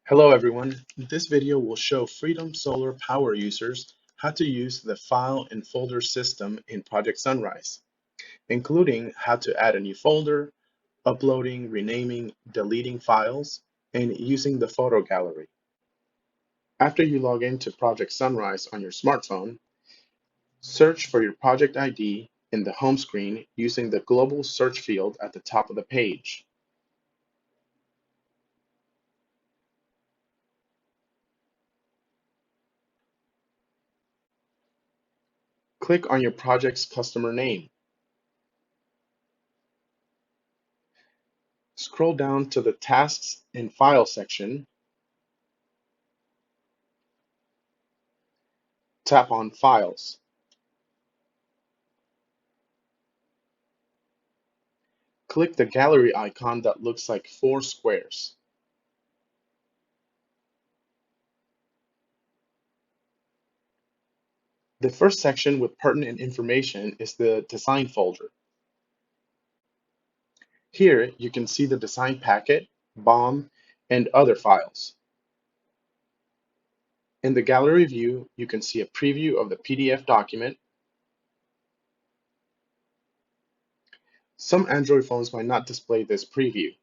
Hello everyone. This video will show Freedom Solar Power users how to use the file and folder system in Project Sunrise, including how to add a new folder, uploading, renaming, deleting files, and using the photo gallery. After you log into Project Sunrise on your smartphone, search for your project ID in the home screen using the global search field at the top of the page. Click on your project's customer name. Scroll down to the Tasks and File section. Tap on Files. Click the gallery icon that looks like 4 squares. The first section with pertinent information is the design folder. Here you can see the design packet, BOM, and other files. In the gallery view, you can see a preview of the PDF document. Some Android phones might not display this preview.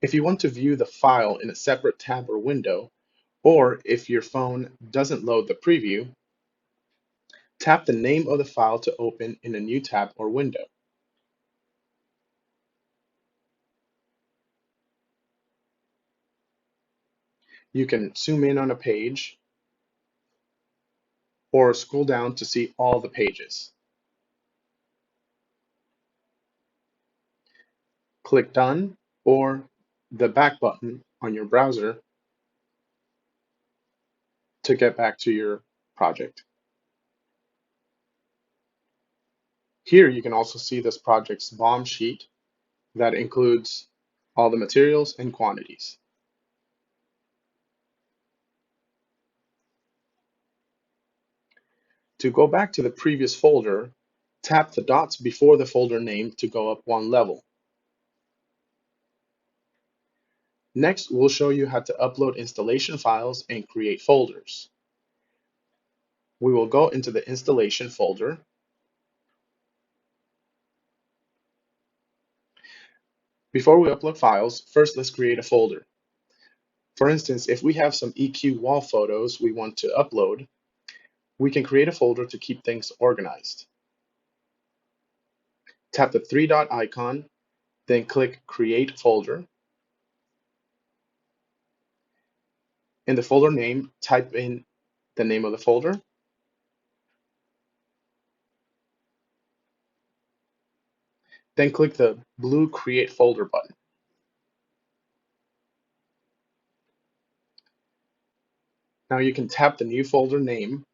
If you want to view the file in a separate tab or window, or if your phone doesn't load the preview, tap the name of the file to open in a new tab or window. You can zoom in on a page or scroll down to see all the pages. Click Done or the back button on your browser to get back to your project. Here you can also see this project's BOM sheet that includes all the materials and quantities. To go back to the previous folder, tap the dots before the folder name to go up one level. Next, we'll show you how to upload installation files and create folders. We will go into the installation folder. Before we upload files, first let's create a folder. For instance, if we have some EQ wall photos we want to upload, we can create a folder to keep things organized. Tap the three-dot icon, then click Create Folder. In the folder name, type in the name of the folder. Then click the blue Create Folder button. Now you can tap the new folder name,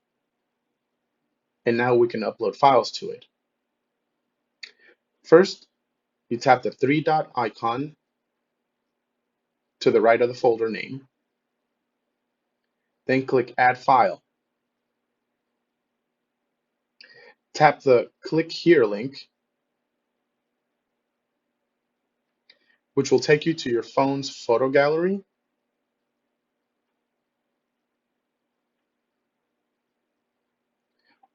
and now we can upload files to it. First, you tap the three-dot icon to the right of the folder name, then click Add File. Tap the Click Here link, which will take you to your phone's photo gallery,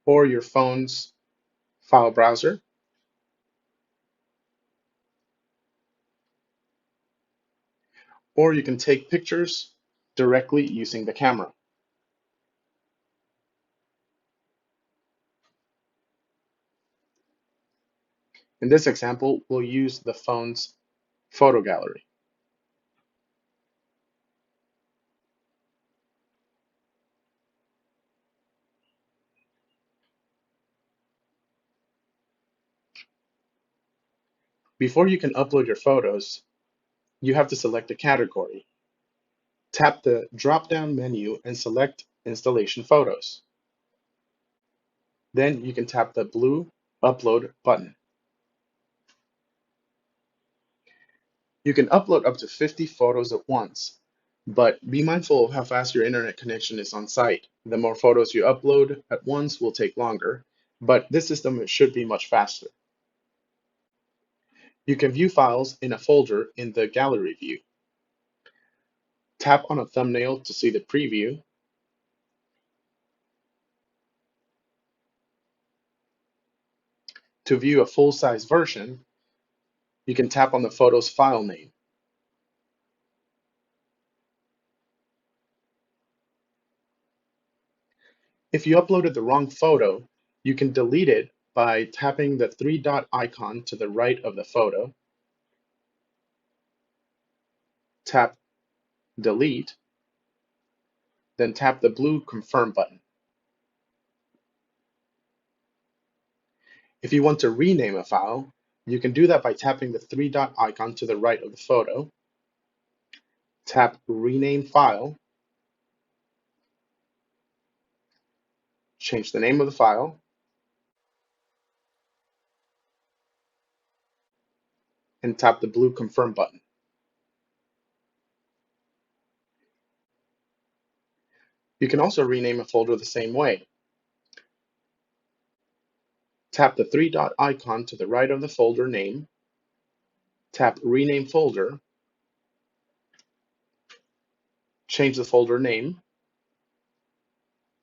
or your phone's file browser, or you can take pictures directly using the camera. In this example, we'll use the phone's photo gallery. Before you can upload your photos, you have to select a category. Tap the drop-down menu and select Installation Photos. Then you can tap the blue Upload button. You can upload up to 50 photos at once, but be mindful of how fast your internet connection is on site. The more photos you upload at once will take longer, but this system should be much faster. You can view files in a folder in the gallery view. Tap on a thumbnail to see the preview. To view a full-size version, you can tap on the photo's file name. If you uploaded the wrong photo, you can delete it by tapping the three-dot icon to the right of the photo. Tap Delete, then tap the blue Confirm button. If you want to rename a file, you can do that by tapping the three-dot icon to the right of the photo. Tap Rename File, change the name of the file, and tap the blue Confirm button. You can also rename a folder the same way. Tap the three-dot icon to the right of the folder name, tap Rename Folder, change the folder name,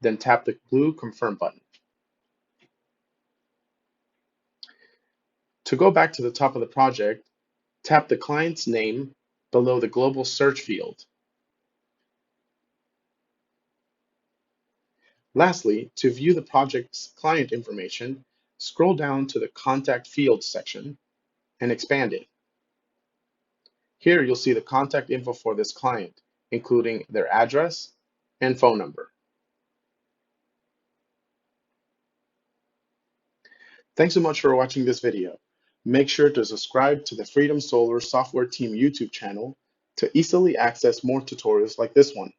then tap the blue Confirm button. To go back to the top of the project, tap the client's name below the global search field. Lastly, to view the project's client information, scroll down to the Contact Fields section and expand it. Here you'll see the contact info for this client, including their address and phone number. Thanks so much for watching this video. Make sure to subscribe to the Freedom Solar Software Team YouTube channel to easily access more tutorials like this one.